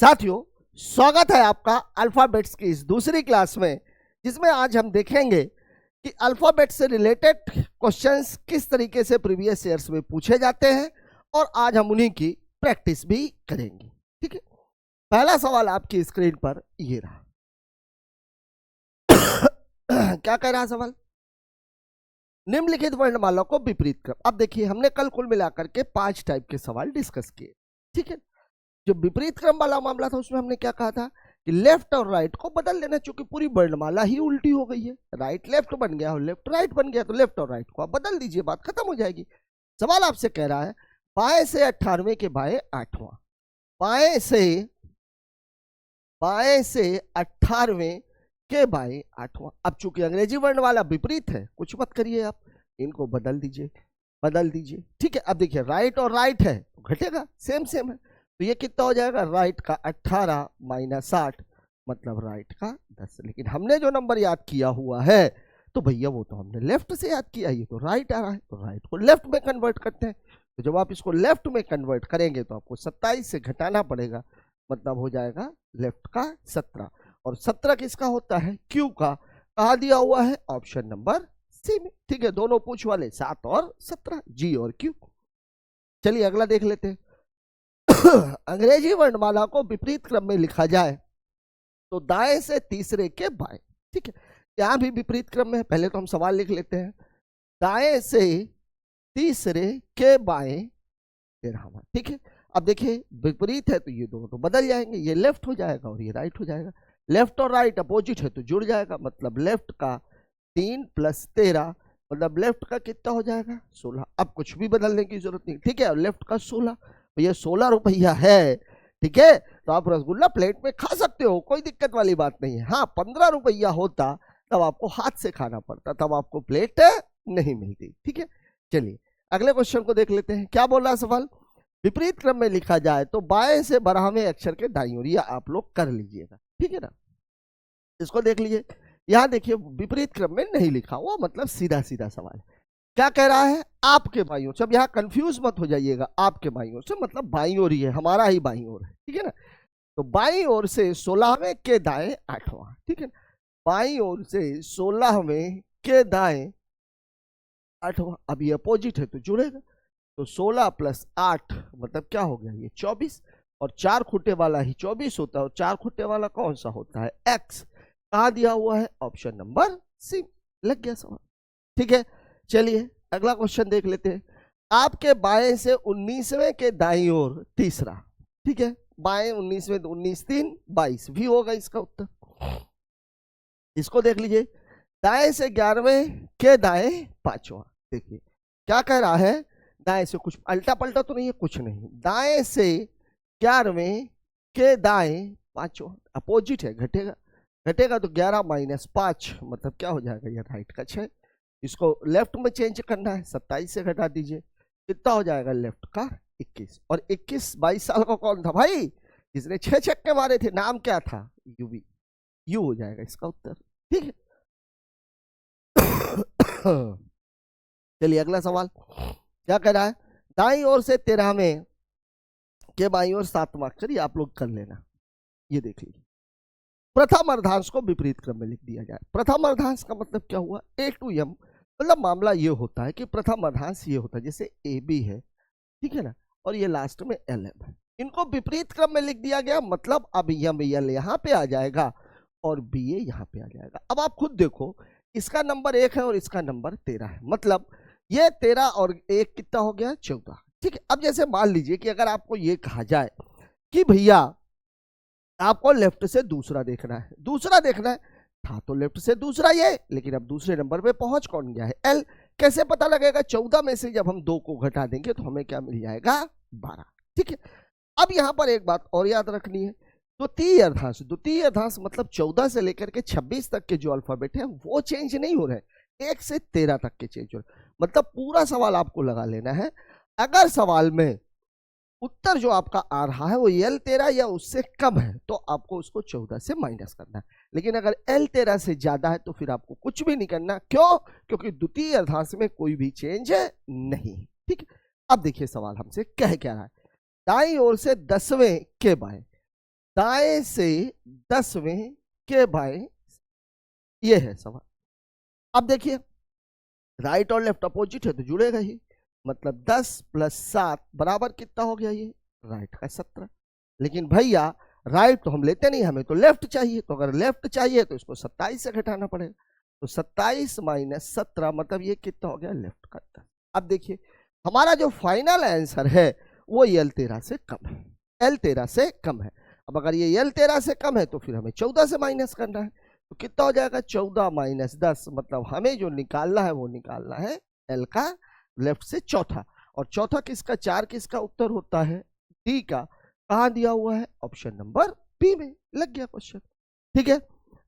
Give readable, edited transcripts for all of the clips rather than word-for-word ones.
साथियों, स्वागत है आपका अल्फाबेट्स की इस दूसरी क्लास में, जिसमें आज हम देखेंगे कि अल्फाबेट से रिलेटेड क्वेश्चंस किस तरीके से प्रीवियस ईयर्स में पूछे जाते हैं और आज हम उन्हीं की प्रैक्टिस भी करेंगे। ठीक है, पहला सवाल आपकी स्क्रीन पर ये रहा। क्या कह रहा सवाल? निम्नलिखित वर्णमाला को विपरीत क्रम। अब देखिए, हमने कल कुल मिलाकर के 5 टाइप के सवाल डिस्कस किए। ठीक है, जो विपरीत क्रम वाला मामला था उसमें हमने क्या कहा था कि लेफ्ट और राइट को बदल लेना, चूंकि पूरी वर्णमाला ही उल्टी हो गई है। राइट लेफ्ट बन गया और लेफ्ट राइट बन गया, तो लेफ्ट और राइट को आप बदल दीजिए, बात खत्म हो जाएगी। सवाल आपसे कह रहा है बाएं से 18वें के बाएं 8वां, बाएं से 18वें के बाएं 8वां। अब चूंकि अंग्रेजी वर्ण वाला विपरीत है, कुछ मत करिए, आप इनको बदल दीजिए। ठीक है, अब देखिए राइट और राइट है तो घटेगा, सेम है, तो ये कितना हो जाएगा? राइट का 18 माइनस 60 मतलब राइट का 10। लेकिन हमने जो नंबर याद किया हुआ है तो भैया वो तो हमने लेफ्ट से याद किया, ये तो राइट आ रहा है, तो राइट को लेफ्ट में कन्वर्ट करते हैं। तो जब आप इसको लेफ्ट में कन्वर्ट करेंगे तो आपको 27 से घटाना पड़ेगा, मतलब हो जाएगा लेफ्ट का 17। और 17 किसका होता है? क्यू का। कहा दिया हुआ है? ऑप्शन नंबर सी में। ठीक है, दोनों पूछ वाले 7 और 17, जी और क्यू। चलिए अगला देख लेते हैं। अंग्रेजी वर्णमाला को विपरीत क्रम में लिखा जाए तो दाएं से तीसरे के बाएं। ठीक है, यहां भी विपरीत क्रम में है। पहले तो हम सवाल लिख लेते हैं, दाएं से तीसरे के बाएं 13वां। ठीक है, अब देखिए विपरीत है तो ये दोनों तो बदल जाएंगे, ये लेफ्ट हो जाएगा और ये राइट हो जाएगा। लेफ्ट और राइट अपोजिट है तो जुड़ जाएगा, मतलब लेफ्ट का 3 प्लस 13 मतलब लेफ्ट का कितना हो जाएगा? 16। अब कुछ भी बदलने की जरूरत नहीं। ठीक है, लेफ्ट का 16, तो ये 16 रुपया है। ठीक है, तो आप रसगुल्ला प्लेट में खा सकते हो, कोई दिक्कत वाली बात नहीं है। हाँ, 15 रुपया होता तब आपको हाथ से खाना पड़ता, तब आपको प्लेट नहीं मिलती। ठीक है, चलिए अगले क्वेश्चन को देख लेते हैं। क्या बोल रहा सवाल? विपरीत क्रम में लिखा जाए तो बाएं से 12वें अक्षर के दाईं ओर, या आप लोग कर लीजिएगा। ठीक है ना, इसको देख लीजिए। यहां देखिए विपरीत क्रम में नहीं लिखा हुआ, मतलब सीधा सवाल है। क्या कह रहा है? आपके बाईं ओर से। अब यहाँ कंफ्यूज मत हो जाइएगा, आपके बाईं ओर से मतलब बाईं ओर ही है, हमारा ही बाईं ओर है। ठीक है ना, तो बाईं ओर से 16वें के दाएं 8वां। ठीक है, बाईं ओर से 16वें के दाएं 8वां। अब ये अपोजिट है तो जुड़ेगा, तो 16 प्लस 8 मतलब क्या हो गया? ये 24। और 4 खुट्टे वाला ही 24 होता है, और 4 खुट्टे वाला कौन सा होता है? एक्स। कहा दिया हुआ है? Option number C. लग गया सवाल। ठीक है, चलिए अगला क्वेश्चन देख लेते हैं। आपके बाएं से 19वें के दाईं ओर तीसरा। ठीक है, बाएं 19वें, 19 3 22 भी होगा इसका उत्तर। इसको देख लीजिए। दाएं से 11वें के दाएं 5वां। देखिए क्या कह रहा है? दाएं से कुछ अल्टा पल्टा तो नहीं है, कुछ नहीं। दाएं से 11वें के दाएं 5वां, अपोजिट है, घटेगा तो 11 माइनस 5 मतलब क्या हो जाएगा? ये राइट का 6। इसको लेफ्ट में चेंज करना है, 27 से घटा दीजिए, कितना हो जाएगा? लेफ्ट का 21। और 21 22 साल का कौन था भाई जिसने 6 छक्के मारे थे? नाम क्या था? यूवी। यू हो जाएगा इसका उत्तर। ठीक है, चलिए अगला सवाल क्या कह रहा है? दाईं ओर से 13वें के बाईं ओर 7वां अक्षर, आप लोग कर लेना। ये देख लीजिए, प्रथम अर्धांश को विपरीत क्रम में लिख दिया जाए। प्रथम अर्धांश का मतलब क्या हुआ? ए टू एम। मतलब मामला ये होता है कि प्रथम अर्धांश ये होता है, जैसे ए बी है, ठीक है ना, और ये लास्ट में एल एम है, इनको विपरीत क्रम में लिख दिया गया, मतलब अब यम एल यहाँ पे आ जाएगा और बी ए यहाँ पे आ जाएगा। अब आप खुद देखो, इसका नंबर 1 है और इसका नंबर 13 है, मतलब ये 13 और 1 कितना हो गया? 14। ठीक है, अब जैसे मान लीजिए कि अगर आपको ये कहा जाए कि भैया आपको लेफ्ट से दूसरा देखना है, था तो लेफ्ट से दूसरा ये, लेकिन अब दूसरे नंबर पे पहुंच कौन गया है? एल। कैसे पता लगेगा? 14 में से जब हम 2 को घटा देंगे तो हमें क्या मिल जाएगा? 12। ठीक है, अब यहां पर एक बात और याद रखनी है, द्वितीय अर्धांश मतलब 14 से लेकर के 26 तक के जो अल्फाबेट है वो चेंज नहीं हो रहे, 1 से 13 तक के चेंज हो रहे। मतलब पूरा सवाल आपको लगा लेना है। अगर सवाल में उत्तर जो आपका आ रहा है वो एल 13 या उससे कम है तो आपको उसको 14 से माइनस करना है, लेकिन अगर एल 13 से ज्यादा है तो फिर आपको कुछ भी नहीं करना। क्यों? क्योंकि द्वितीय अर्धांश में कोई भी चेंज नहीं है। ठीक है, अब देखिए सवाल हमसे कह क्या रहा है? दाईं ओर से 10वें के बाएं, दाएं से 10वें के बाएं, ये है सवाल। अब देखिए राइट और लेफ्ट अपोजिट है तो जुड़ेगा ही, मतलब 10 + 7 बराबर कितना हो गया, ये राइट का 17। लेकिन भैया राइट तो हम लेते नहीं, हमें तो लेफ्ट चाहिए, तो अगर लेफ्ट चाहिए तो इसको 27 से घटाना पड़ेगा, तो 27 - 17 मतलब ये कितना हो गया, लेफ्ट का 10। अब देखिए हमारा जो फाइनल आंसर है वो L13 से कम है, L13 से कम है। अब अगर ये L13 से कम है तो फिर हमें 14 से माइनस करना है, तो कितना हो जाएगा, 14 - 10, मतलब हमें जो निकालना है वो निकालना है L का लेफ्ट से चौथा, और चौथा किसका, 4 किसका उत्तर होता है, डी का। कहाँ दिया हुआ है, ऑप्शन नंबर बी में। लग गया क्वेश्चन, ठीक है।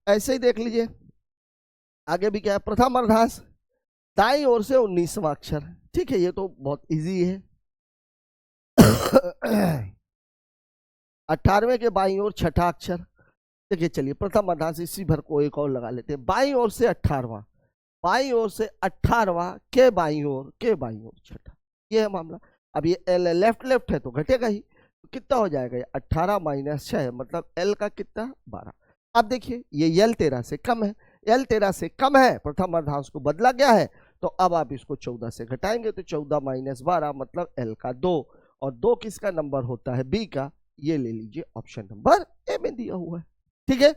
ऐसे ही देख लीजिए आगे भी क्या है, प्रथम अर्धांश दाईं ओर से 19वां अक्षर, ठीक है, ये तो बहुत इजी है। 18वें के बाईं ओर छठा अक्षर, देखिए चलिए प्रथम अर्धांश इसी भर को एक और लगा लेते हैं, बाईं ओर से 18वां, बाईं ओर से 18वां के बाईं ओर छठा, ये है मामला। अब ये लेफ्ट लेफ्ट है तो घटेगा ही, तो कितना हो जाएगा, ये 18 - 6 मतलब L का कितना, 12। अब देखिए ये L13 से कम है, L13 से कम है, प्रथम अर्धांश को बदला गया है, तो अब आप इसको 14 से घटाएंगे तो 14 - 12 मतलब L का 2, और 2 किसका नंबर होता है, B का, ये ले लीजिए ऑप्शन नंबर ए में दिया हुआ है, ठीक है।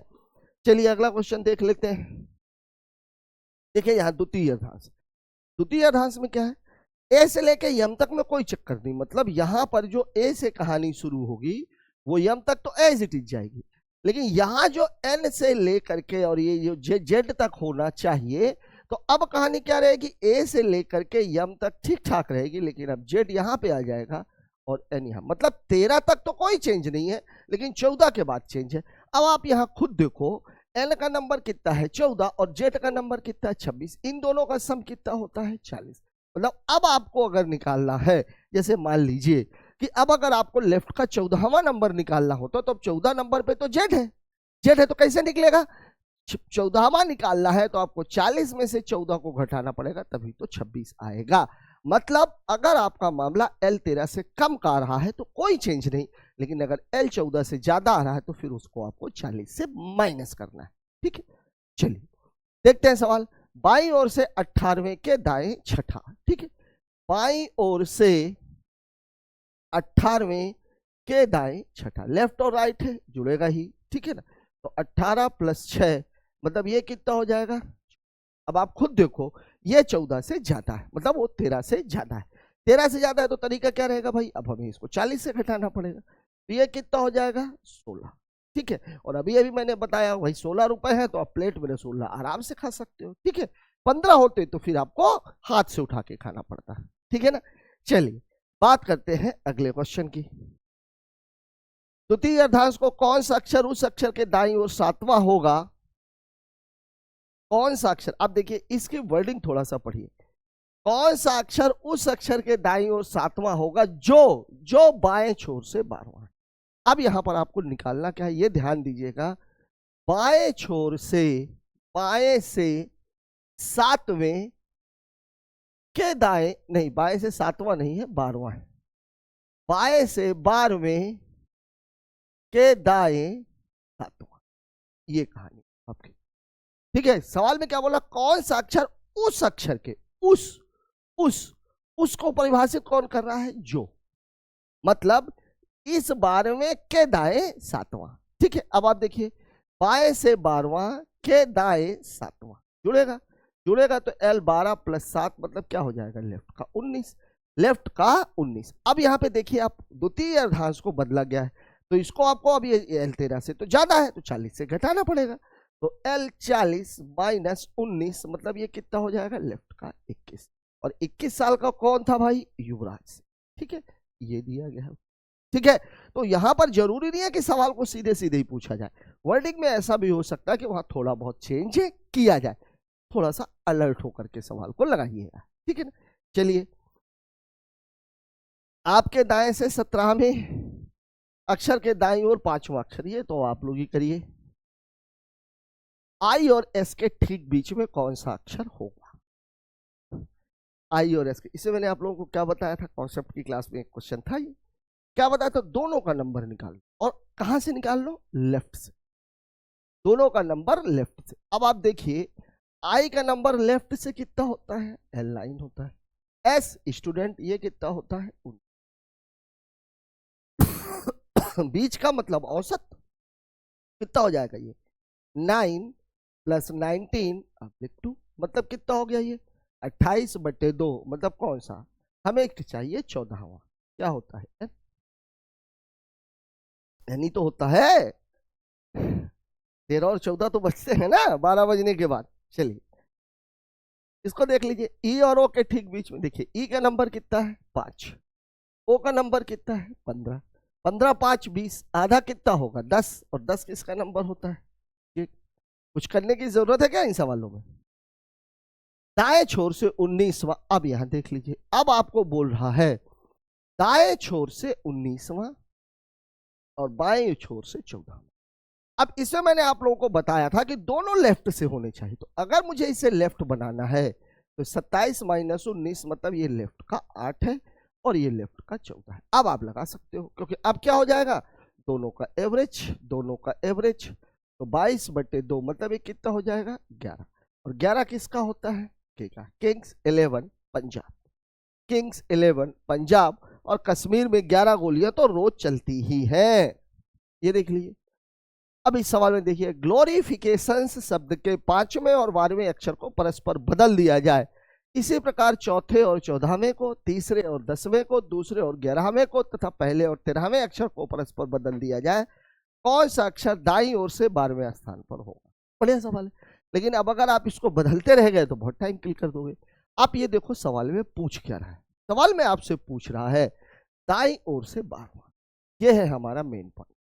चलिए अगला क्वेश्चन देख लेते हैं। देखिए यहाँ द्वितीय अर्धांश, द्वितीय अर्धांश में क्या है, ए से लेके यम तक में कोई चक्कर नहीं, मतलब यहां पर जो ए से कहानी शुरू होगी वो यम तक तो एज इट इज जाएगी, लेकिन यहां जो एन से लेकर के और ये जो जेड तक होना चाहिए, तो अब कहानी क्या रहेगी, ए से लेकर के यम तक ठीक ठाक रहेगी, लेकिन अब जेड यहां पे आ जाएगा और एन यहां, मतलब 13 तक तो कोई चेंज नहीं है, लेकिन 14 के बाद चेंज है। अब आप यहां खुद देखो एन का नंबर कितना है 14 और जेड का नंबर कितना है 26, इन दोनों का सम कितना होता है 40। मतलब अब आपको अगर निकालना है, जैसे मान लीजिए कि अब अगर आपको लेफ्ट का 14वां नंबर निकालना होता तो अब 14 नंबर पे तो जेड है, जेड है तो कैसे निकलेगा, 14वां निकालना है तो आपको 40 में से 14 को घटाना पड़ेगा, तभी तो 26 आएगा। मतलब अगर आपका मामला L13 से कम का आ रहा है तो कोई चेंज नहीं, लेकिन अगर L14 से ज्यादा आ रहा है तो फिर उसको आपको 40 से माइनस करना है, ठीक है। चलिए देखते हैं सवाल, बाईं ओर से 18वें के दाएं छठा, ठीक है, बाईं ओर से 18वें के दाएं छठा, लेफ्ट और राइट है जुड़ेगा ही, ठीक है ना, तो 18 + 6 मतलब ये कितना हो जाएगा, अब आप खुद देखो ये 14 से ज्यादा है, मतलब वो 13 से ज्यादा है, 13 से ज्यादा है तो तरीका क्या रहेगा भाई, अब हमें इसको 40 से घटाना पड़ेगा, तो ये कितना हो जाएगा 16, ठीक है। और अभी अभी मैंने बताया भाई 16 रुपए है तो आप प्लेट में रसगुल्ला आराम से खा सकते हो, ठीक है। 15 होते तो फिर आपको हाथ से उठा के खाना पड़ता है, ठीक है ना। चलिए बात करते हैं अगले क्वेश्चन की। द्वितीय अर्धांश को कौन सा अक्षर उस अक्षर के दाईं ओर 7वां होगा, कौन सा अक्षर, अब देखिए इसकी वर्डिंग थोड़ा सा पढ़िए, कौन सा अक्षर उस अक्षर के दाईं ओर 7वां होगा जो बाएं छोर से 12वां है। अब यहां पर आपको निकालना क्या है, ये ध्यान दीजिएगा, बाएं छोर से, बाएं से 7वें के दाएं, नहीं बाएं से 7वां नहीं है 12वां है, बाएं से 12वें के दाएं 7वां, ये कहानी आपकी, ठीक है। सवाल में क्या बोला, कौन सा अक्षर उस अक्षर के, उसको परिभाषित कौन कर रहा है, जो, मतलब इस 12वें के दाएं 7वां, ठीक है। अब आप देखिए बाएं से 12वां के दाएं 7वां जुड़ेगा, जुड़ेगा तो L12 + 7 मतलब क्या हो जाएगा, लेफ्ट का 19, लेफ्ट का 19। अब यहाँ पे देखिए आप द्वितीय अर्धांश को बदला गया है, तो इसको आपको अब ये L13 से तो ज्यादा है तो 40 से घटाना पड़ेगा, तो L40 - 19 मतलब ये कितना हो जाएगा, लेफ्ट का 21, और 21 साल का कौन था भाई, युवराज, ठीक है, ये दिया गया है, ठीक है। तो यहां पर जरूरी नहीं है कि सवाल को सीधे सीधे ही पूछा जाए, वर्डिंग में ऐसा भी हो सकता है कि वहां थोड़ा बहुत चेंज किया जाए, थोड़ा सा अलर्ट होकर के सवाल को लगाइएगा, ठीक है ना। चलिए आपके दाएं से 17वें अक्षर के दाईं ओर 5वां अक्षर, ये तो आप लोग ही करिए, आई और एस के ठीक बीच में कौन सा अक्षर होगा, आई और एस के, इसे मैंने आप लोगों को क्या बताया था, कॉन्सेप्ट की क्लास में एक क्वेश्चन था, ये क्या बताया था, दोनों का नंबर निकाल, और कहां से निकाल लो, लेफ्ट से, दोनों का नंबर लेफ्ट से। अब आप देखिए आई का नंबर लेफ्ट से कितना होता है, L9 होता है। एस स्टूडेंट ये कितना होता है, बीच का मतलब औसत कितना हो जाएगा ये, 9 + 19 अब 2, मतलब कितना हो गया ये 28/2, मतलब कौन सा, हमें चाहिए 14वां, क्या होता है, यानी तो होता है 13 और 14 तो बचते हैं ना 12 बजने के बाद। चलिए इसको देख लीजिए, ई और ओ के ठीक बीच में देखिए, ई का नंबर कितना है 5, ओ का नंबर कितना है 15, 15 5 20, आधा कितना होगा 10, और 10 किसका नंबर होता है, ये कुछ करने की जरूरत है क्या इन सवालों में। दाएं छोर से 19वां, अब यहां देख लीजिए, अब आपको बोल रहा है दाएं छोर से 19वां और बाएं छोर से 14वां। अब इसमें मैंने आप लोगों को बताया था कि दोनों लेफ्ट से होने चाहिए, तो अगर मुझे इसे लेफ्ट बनाना है तो 27 - 19 मतलब ये लेफ्ट का 8 है और ये लेफ्ट का 14 है। अब आप लगा सकते हो, क्योंकि अब क्या हो जाएगा, दोनों का एवरेज, दोनों का एवरेज, तो 22/2 मतलब ये कितना हो जाएगा 11, और 11 किसका होता है, के का, किंग्स 11 पंजाब, किंग्स 11 पंजाब, और कश्मीर में 11 गोलियां तो रोज चलती ही हैं, ये देख लीजिए। अब इस सवाल में देखिए, ग्लोरिफिकेशंस शब्द के 5वें और 12वें अक्षर को परस्पर बदल दिया जाए, इसी प्रकार चौथे और 14वें को, तीसरे और 10वें को, दूसरे और 11वें को तथा पहले और 13वें अक्षर को परस्पर बदल दिया जाए, कौन सा अक्षर दाईं ओर से 12वें स्थान पर होगा। बढ़िया सवाल है, लेकिन अब अगर आप इसको बदलते रह गए तो बहुत टाइम किल कर दोगे। आप ये देखो सवाल में पूछ क्या रहा है, सवाल में आपसे पूछ रहा है दाईं ओर से 12वां, ये है हमारा मेन पॉइंट।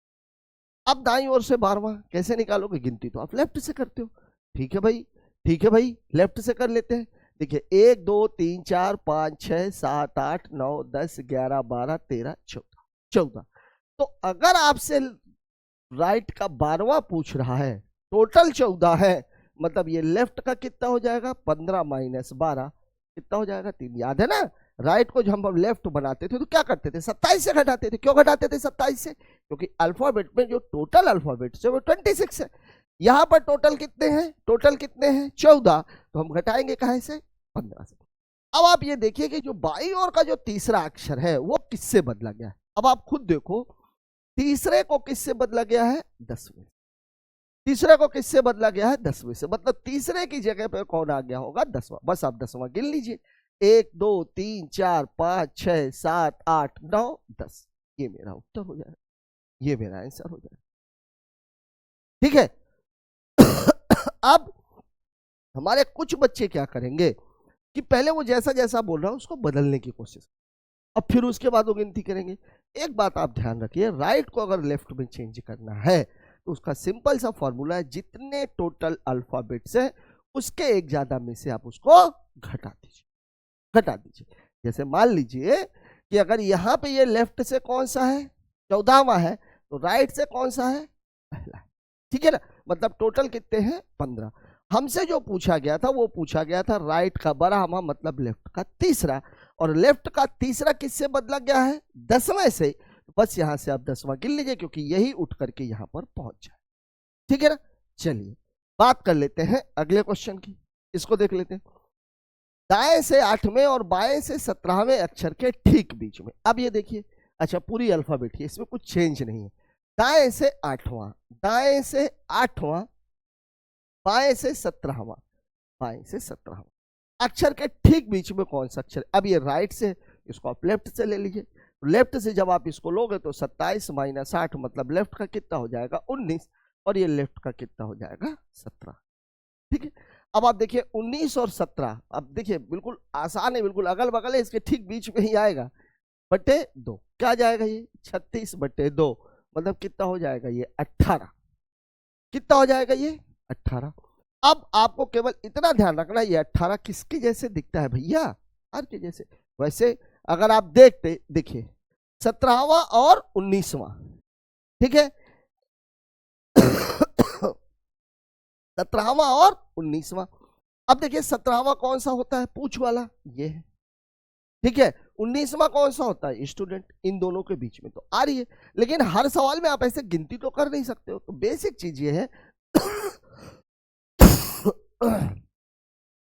अब दाईं ओर से 12वां कैसे निकालोगे, गिनती तो आप लेफ्ट से करते हो, ठीक है भाई, ठीक है भाई, लेफ्ट से कर लेते हैं। देखिए 1 2 3 4 5 6 7 8 9 10 11 12 13 14, तो अगर आपसे राइट का 12वां पूछ रहा है, टोटल 14 है, मतलब ये लेफ्ट का कितना हो जाएगा 15 - 12 कितना हो जाएगा 3, याद है ना। राइट को जब हम लेफ्ट बनाते थे तो क्या करते थे, 27 से घटाते थे, क्यों घटाते थे 27 से, क्योंकि अल्फाबेट में जो टोटल अल्फाबेट है वो 26 है, यहां पर टोटल कितने हैं, टोटल कितने हैं 14, तो हम घटाएंगे कहां से 15 से। अब आप ये देखिए कि जो बाईं ओर का जो तीसरा अक्षर है वो किससे बदला गया है, अब आप खुद देखो, तीसरे को किससे बदला गया है 10वें, तीसरे को किससे बदला गया है 10वें से, मतलब तीसरे की जगह पे कौन आ गया होगा 10वां, बस आप 10वां गिन लीजिए, 1 2 3 4 5 6 7 8 9 10, ये मेरा उत्तर हो जाएगा, ये मेरा आंसर हो जाएगा, ठीक है। अब हमारे कुछ बच्चे क्या करेंगे कि पहले वो जैसा जैसा बोल रहा है उसको बदलने की कोशिश, अब फिर उसके बाद वो गिनती करेंगे। एक बात आप ध्यान रखिए, राइट को अगर लेफ्ट में चेंज करना है तो उसका सिंपल सा फॉर्मूला है, जितने टोटल अल्फाबेट्स है उसके एक ज्यादा में से आप उसको घटा दीजिए, घटा दीजिए। जैसे मान लीजिए कि अगर यहाँ पे ये लेफ्ट से कौन सा है 14वां है, तो राइट से कौन सा है पहला है, ठीक है ना, मतलब टोटल कितने हैं 15। हमसे जो पूछा गया था वो पूछा गया था राइट का 12वां मतलब लेफ्ट का तीसरा, और लेफ्ट का तीसरा किससे बदला गया है 10वें से, बस यहां से आप 10वां गिन लीजिए क्योंकि यही उठ करके यहां पर पहुंच जाए, ठीक है ना। चलिए बात कर लेते हैं अगले क्वेश्चन की, इसको देख लेते हैं, दाएं से 8वें और बाएं से 17वें अक्षर के ठीक बीच में। अब ये देखिए, अच्छा पूरी अल्फाबेट है, इसमें कुछ चेंज नहीं है, दाएं से 8वां, दाएं से 8वां, बाएं से 17वां, बाएं से 17वां, अक्षर के ठीक बीच में कौन सा अक्षर, अब ये राइट से, इसको आप लेफ्ट से ले लीजिए, लेफ्ट से जब आप इसको लोगे तो 27 - 8 मतलब लेफ्ट का कितना हो जाएगा 19, और ये लेफ्ट का कितना हो जाएगा 17, ठीक है। अब आप देखिए 19 और 17, अब देखिए बिल्कुल आसान है, बिल्कुल अगल बगल है, इसके ठीक बीच में ही आएगा, /2 क्या जाएगा ये 36/2, मतलब कितना हो जाएगा ये 18, कितना हो जाएगा ये 18। अब आपको केवल इतना ध्यान रखना, ये 18 किसके जैसे दिखता है भैया, आर के जैसे। वैसे अगर आप देखते देखिए 17वां और 19वां, ठीक है 17वां और 19वां। अब देखिए 17वां कौन सा होता है पूछ वाला, ये है, ठीक है, 19वां कौन सा होता है? स्टूडेंट। इन दोनों के बीच में तो आ रही है, लेकिन हर सवाल में आप ऐसे गिनती तो कर नहीं सकते हो। तो बेसिक चीज ये है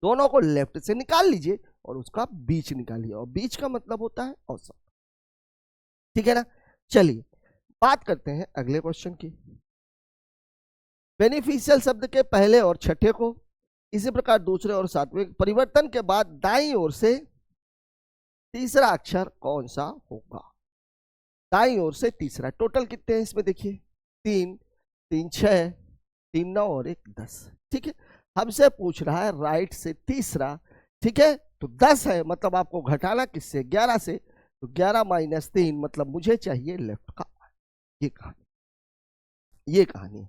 दोनों को लेफ्ट से निकाल लीजिए और उसका बीच निकालिए, और बीच का मतलब होता है औसत। ठीक है ना? चलिए बात करते हैं अगले क्वेश्चन की। बेनिफिशियल शब्द के पहले और छठे को, इसी प्रकार दूसरे और सातवें परिवर्तन के बाद दाईं ओर से तीसरा अक्षर कौन सा होगा? दाईं ओर से तीसरा। टोटल कितने हैं इसमें? देखिए 3, 3 6, 3 9 और 1 10। ठीक है, हमसे पूछ रहा है राइट से तीसरा। ठीक है, तो 10 है, मतलब आपको घटाना किससे? 11 से। तो 11 माइनस 3 मतलब मुझे चाहिए लेफ्ट का 8। ये कहानी है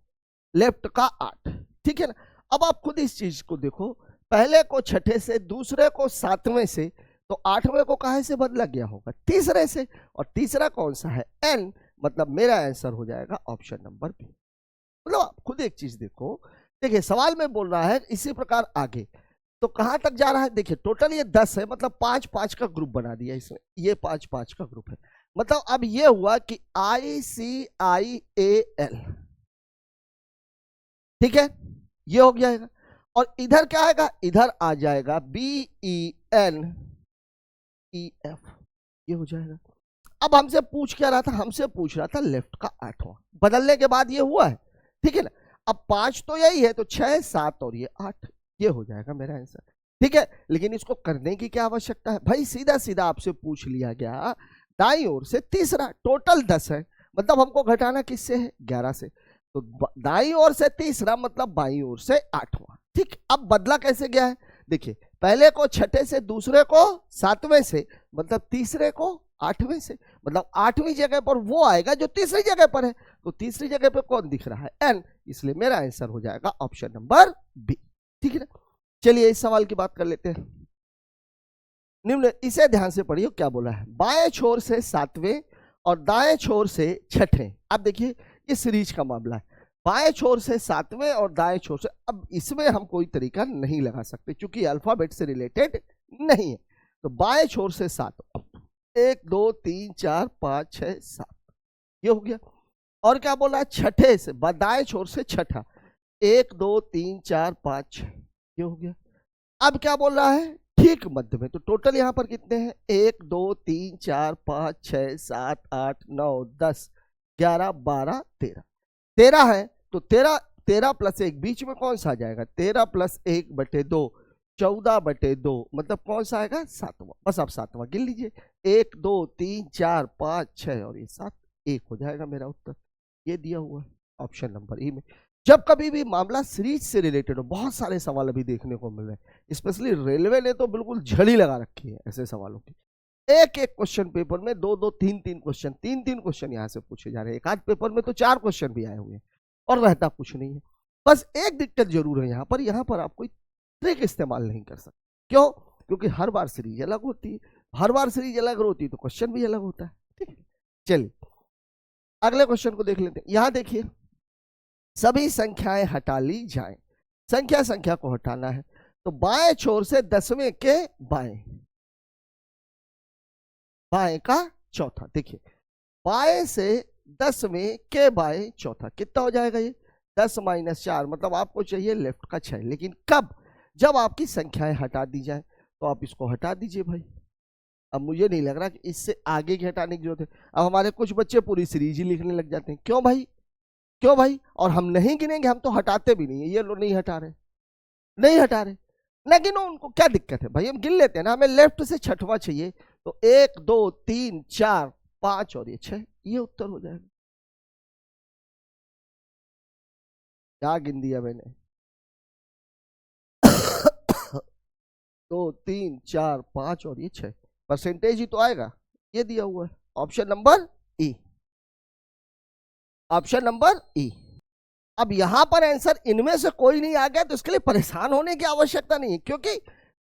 लेफ्ट का 8। ठीक है ना? अब आप खुद इस चीज को देखो, पहले को छठे से, दूसरे को सातवें से, तो आठवें को कहां से बदला गया होगा? तीसरे से। और तीसरा कौन सा है? एन। मतलब मेरा आंसर हो जाएगा ऑप्शन नंबर बी। मतलब आप खुद एक चीज देखो, देखिए सवाल में बोल रहा है इसी प्रकार आगे, तो कहां तक जा रहा है? देखिए टोटल ये 10 है, मतलब 5 5 का ग्रुप बना दिया इसमें, ये 5 5 का ग्रुप है। मतलब अब ये हुआ कि ICIAL। ठीक है, ये हो गया है। और इधर क्या आएगा? इधर आ जाएगा BENEF। ये हो जाएगा। अब हमसे पूछ क्या रहा था? हमसे पूछ रहा था लेफ्ट का 8वां। बदलने के बाद ये हुआ है। ठीक है ना? अब 5 तो यही है, तो 6 7 और ये 8, ये हो जाएगा मेरा आंसर। ठीक है, लेकिन इसको करने की क्या आवश्यकता है भाई? सीधा सीधा आपसे पूछ लिया गया दाईं ओर से तीसरा। टोटल 10 है, मतलब हमको घटाना किससे है? 11 से। तो दाईं ओर से तीसरा मतलब बाईं ओर से 8वां। ठीक, अब बदला कैसे गया है? देखिए पहले को छठे से, दूसरे को सातवें से, मतलब तीसरे को 8वें से। मतलब 8वीं जगह पर वो आएगा जो तीसरी जगह पर है। तो तीसरी जगह पर कौन दिख रहा है? एन। इसलिए मेरा आंसर हो जाएगा ऑप्शन नंबर बी। ठीक है ना? चलिए इस सवाल की बात कर लेते हैं। निम्न, इसे ध्यान से पढ़िए क्या बोला है। बाएं छोर से सातवें और दाएं छोर से छठे। अब देखिए ये सीरीज का मामला है। बाएं छोर से सातवें और दाएं छोर से, अब इसमें हम कोई तरीका नहीं लगा सकते क्योंकि अल्फाबेट से रिलेटेड नहीं है। तो बाएं छोर से 7, 1 2 3 4 5 6 7, ये हो गया। और क्या बोला है? छठे से, दाएं छोर से छठा, 1 2 3 4 5 6, ये हो गया। अब क्या बोल रहा है? ठीक मध्य में। तो टोटल यहां पर कितने हैं? 1 2 3 4 5 6 7 8 9 10 11 12 13, 13 है। तो 13 प्लस 1 बीच में कौन सा आ जाएगा? 13 प्लस 1/2, 14/2, मतलब कौन सा आएगा? 7वां। बस आप 7वां गिन लीजिए। 1 2 3 4 5 6 और ये 7, 1 हो जाएगा मेरा उत्तर। ये दिया हुआ है ऑप्शन नंबर ई में। जब कभी भी मामला सीरीज से रिलेटेड हो, बहुत सारे सवाल अभी देखने को मिल रहे हैं, स्पेशली रेलवे ने तो बिल्कुल झड़ी लगा रखी है ऐसे सवालों की। एक एक क्वेश्चन पेपर में 2 2 3 3 क्वेश्चन, 3 3 क्वेश्चन यहाँ से पूछे जा रहे हैं। एक आध पेपर में तो 4 क्वेश्चन भी आए हुए हैं और रहता कुछ नहीं है। बस एक दिक्कत जरूर है यहाँ पर आप कोई ट्रिक इस्तेमाल नहीं कर सकते। क्यों? क्योंकि हर बार सीरीज अलग होती है, हर बार सीरीज अलग होती है तो क्वेश्चन भी अलग होता है। ठीक है, चलिए अगले क्वेश्चन को देख लेते हैं। यहां देखिए, सभी संख्याएं हटा ली जाएं। संख्या को हटाना है, तो बाएं छोर से 10वें के बाएं, बाएं का चौथा। देखिए बाएं से 10वें के बाएं चौथा कितना हो जाएगा? ये 10 - 4, मतलब आपको चाहिए लेफ्ट का 6। लेकिन कब? जब आपकी संख्याएं हटा दी जाए। तो आप इसको हटा दीजिए भाई। अब मुझे नहीं लग रहा कि इससे आगे की हटाने की जरूरत है। अब हमारे कुछ बच्चे पूरी सीरीज ही लिखने लग जाते हैं। क्यों भाई? क्यों भाई? और हम नहीं गिनेंगे, हम तो हटाते भी नहीं है। ये लोग नहीं हटा रहे, नहीं हटा रहे, ना गिनो, उनको क्या दिक्कत है भाई? हम गिन लेते हैं ना। हमें लेफ्ट से छठवां चाहिए, तो 1 2 3 4 5 और ये 6, ये उत्तर हो जाएगा। क्या गिन दिया मैंने? 2 3 4 5 और ये 6, परसेंटेज ही तो आएगा। ये दिया हुआ है ऑप्शन नंबर ई, ऑप्शन नंबर ई। अब यहां पर आंसर इनमें से कोई नहीं आ गया तो इसके लिए परेशान होने की आवश्यकता नहीं है, क्योंकि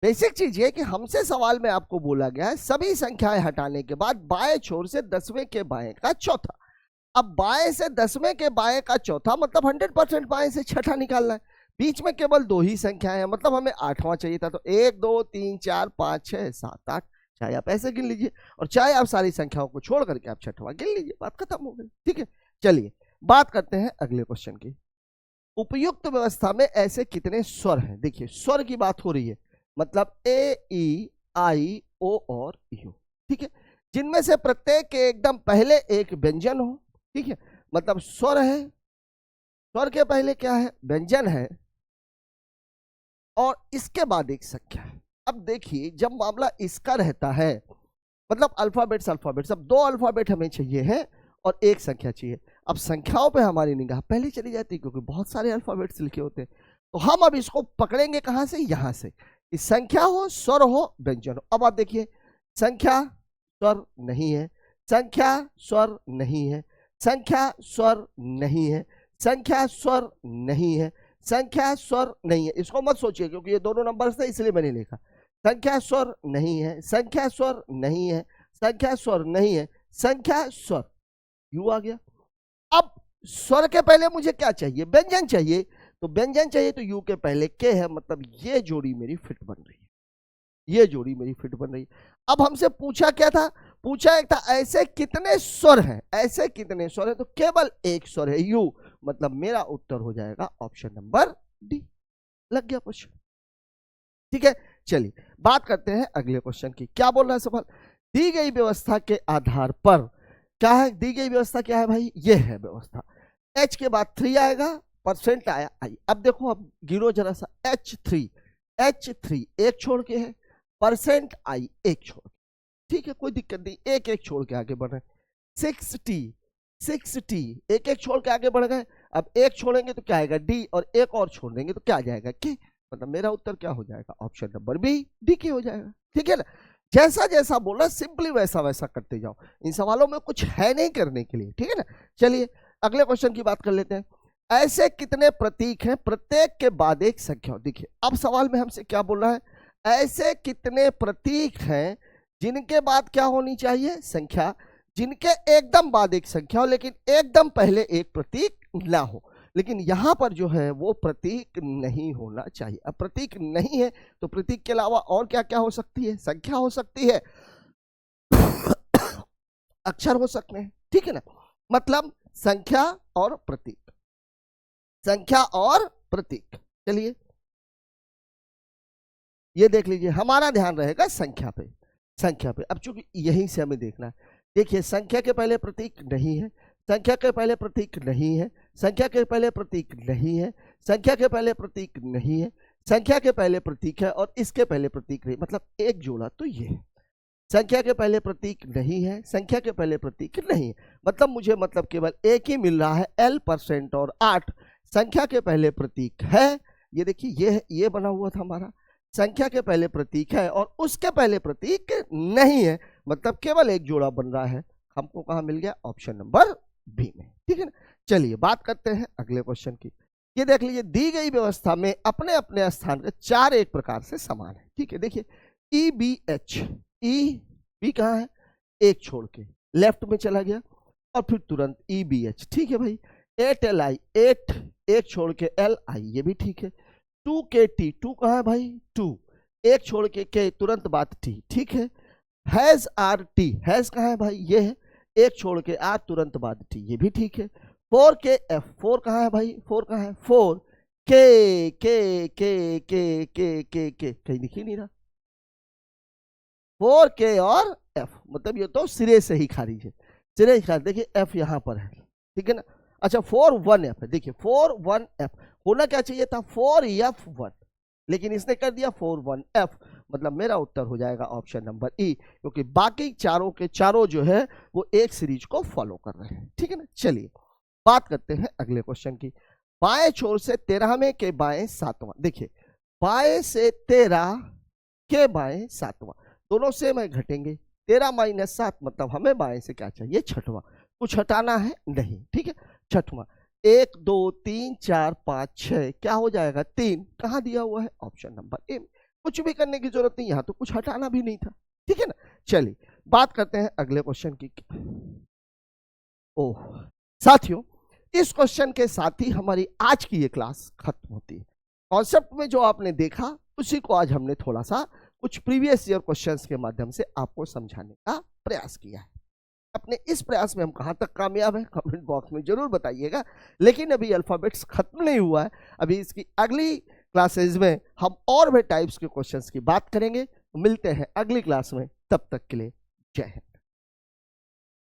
बेसिक चीज ये कि हमसे सवाल में आपको बोला गया है सभी संख्याएं हटाने के बाद बाएं छोर से 10वें के बाएं का चौथा। अब बाएं से 10वें के बाएं का चौथा मतलब 100% बाएं से छठा निकालना है। बीच में केवल 2 ही संख्याएं हैं, मतलब हमें 8वां चाहिए था। तो 1 2 3 4 5 6 7 8, चाहे आप ऐसे गिन लीजिए और चाहे आप सारी संख्याओं को छोड़ करके आप छठवां गिन लीजिए, बात खत्म हो गई। ठीक है, चलिए बात करते हैं अगले क्वेश्चन की। उपयुक्त व्यवस्था में ऐसे कितने स्वर हैं? देखिए स्वर की बात हो रही है, मतलब ए ई आई ओ और यू। ठीक है, जिनमें से प्रत्येक के एकदम पहले एक व्यंजन हो। ठीक है, मतलब स्वर है, स्वर के पहले क्या है? व्यंजन है, और इसके बाद एक संख्या है। अब देखिए जब मामला इसका रहता है, मतलब अल्फाबेट्स अल्फाबेट्स, अब दो अल्फाबेट हमें चाहिए हैं और एक संख्या चाहिए। अब संख्याओं पे हमारी निगाह पहले चली जाती है क्योंकि बहुत सारे अल्फाबेट्स लिखे होते हैं, तो हम अब इसको पकड़ेंगे कहां से? यहां से, कि संख्या हो, स्वर हो, व्यंजन हो। अब आप देखिए संख्या स्वर नहीं है, संख्या स्वर नहीं है, संख्या स्वर नहीं है, संख्या स्वर नहीं है, संख्या स्वर नहीं है। इसको मत सोचिए क्योंकि ये दोनों नंबर्स थे इसलिए मैंने लिखा। संख्या स्वर नहीं है, संख्या स्वर नहीं है, संख्या स्वर नहीं है, संख्या स्वर, यू आ गया। अब स्वर के पहले मुझे क्या चाहिए? व्यंजन चाहिए, तो व्यंजन चाहिए तो यू के पहले के है, मतलब ये जोड़ी मेरी फिट बन रही है, ये जोड़ी मेरी फिट बन रही है। अब हमसे पूछा क्या था? पूछा एक था ऐसे कितने स्वर हैं, ऐसे कितने स्वर है, तो केवल एक स्वर है यू, मतलब मेरा उत्तर हो जाएगा ऑप्शन नंबर डी। लग गया क्वेश्चन? ठीक है, चलिए बात करते हैं अगले क्वेश्चन की। क्या बोल रहा है सवाल? दी गई व्यवस्था के आधार पर, क्या है दी गई व्यवस्था? क्या है भाई? ये है व्यवस्था। एच के बाद 3 आएगा, परसेंट आया आई। अब देखो, अब गिनो जरा सा, H3 एक छोड़ के है, परसेंट आई एक छोड़ के। ठीक है, कोई दिक्कत नहीं, एक एक छोड़ के आगे बढ़ रहे हैं। 6T एक एक छोड़ के आगे बढ़ गए। अब एक छोड़ेंगे तो क्या आएगा? डी, और एक और छोड़ देंगे तो क्या आ जाएगा? के, मतलब मेरा उत्तर क्या हो जाएगा? ऑप्शन नंबर बी, डी के हो जाएगा। ठीक है ना, जैसा जैसा बोला सिंपली वैसा वैसा करते जाओ, इन सवालों में कुछ है नहीं करने के लिए। ठीक है ना, चलिए अगले क्वेश्चन की बात कर लेते हैं। ऐसे कितने प्रतीक हैं प्रत्येक के बाद एक संख्या? देखिए अब सवाल में हमसे क्या बोल रहा है? ऐसे कितने प्रतीक हैं जिनके बाद क्या होनी चाहिए? संख्या, जिनके एकदम बाद एक संख्या हो लेकिन एकदम पहले एक प्रतीक ना हो। लेकिन यहां पर जो है वो प्रतीक नहीं होना चाहिए। अब प्रतीक नहीं है तो प्रतीक के अलावा और क्या क्या हो सकती है? संख्या हो सकती है, अक्षर हो सकते हैं। ठीक है ना, मतलब संख्या और प्रतीक, संख्या और प्रतीक। चलिए ये देख लीजिए, हमारा ध्यान रहेगा संख्या पे, संख्या पे। अब चूंकि यहीं से हमें देखना है, देखिए संख्या के पहले प्रतीक नहीं है, संख्या के पहले प्रतीक नहीं है, संख्या के पहले प्रतीक नहीं है, संख्या के पहले प्रतीक नहीं है, संख्या के पहले प्रतीक है और इसके पहले प्रतीक नहीं, मतलब एक जोड़ा तो ये है। संख्या के पहले प्रतीक नहीं है, संख्या के पहले प्रतीक नहीं है, मतलब मुझे मतलब केवल एक ही मिल रहा है, L परसेंट और 8। संख्या के पहले प्रतीक है, ये देखिए ये बना हुआ था हमारा, संख्या के पहले प्रतीक है और उसके पहले प्रतीक नहीं है, मतलब केवल एक जोड़ा बन रहा है। हमको कहां मिल गया? ऑप्शन नंबर बी में। ठीक है ना, चलिए बात करते हैं अगले क्वेश्चन की। ये देख लीजिए, दी गई व्यवस्था में अपने अपने स्थान के चार एक प्रकार से समान है। ठीक है, देखिए EBH, ई बी कहाँ है? एक छोड़ के लेफ्ट में चला गया और फिर तुरंत EBH। ठीक है भाई, 8LI, 8 एक छोड़ के LI, ये भी ठीक है। 2KT, 2 कहाँ है भाई? 2 एक छोड़ के के, तुरंत बात टी। ठीक है, हैज RT, हैज कहाँ है भाई? ये है, एक छोड़ के आर, तुरंत बाद टी, ये भी ठीक है। 4KF, 4 कहाँ है भाई? 4 कहाँ है? 4 के कहीं दिख ही नहीं रहा। 4K और F, मतलब ये तो सिरे से ही खारिज है, सिरे ही खारिज। देखिए F यहां पर है, ठीक है ना। अच्छा 4-1F है, देखिए 4-1F होना क्या चाहिए था? 4F1, लेकिन इसने कर दिया 4-1F, मतलब मेरा उत्तर हो जाएगा ऑप्शन नंबर ई, क्योंकि बाकी चारों के चारों जो है वो एक सीरीज को फॉलो कर रहे हैं। ठीक है ना, चलिए बात करते हैं अगले क्वेश्चन की। बाएं छोर से 13वें के बाएं 7वां, देखिए बाएं से 13 के बाएं 7वां, दोनों सेम है, घटेंगे। 13 - 7, मतलब हमें बाएं से क्या चाहिए? छठवां। कुछ हटाना है? नहीं। ठीक है, छठवां। 1 2 3 4 5 6, क्या हो जाएगा? 3। कहाँ दिया हुआ है? Option number A. कुछ भी करने की जरूरत नहीं, यहाँ तो कुछ हटाना भी नहीं था। ठीक है ना, चलिए बात करते हैं अगले क्वेश्चन की। ओह साथियों, इस क्वेश्चन के साथ ही हमारी आज की ये क्लास खत्म होती है। कॉन्सेप्ट में जो आपने देखा उसी को आज हमने थोड़ा सा कुछ प्रीवियस ईयर क्वेश्चंस के माध्यम से आपको समझाने का प्रयास किया है। अपने इस प्रयास में हम कहाँ तक कामयाब हैं कमेंट बॉक्स में जरूर बताइएगा। लेकिन अभी अल्फाबेट्स खत्म नहीं हुआ है, अभी इसकी अगली क्लासेज में हम और भी टाइप्स के क्वेश्चंस की बात करेंगे। मिलते हैं अगली क्लास में, तब तक के लिए जय हिंद।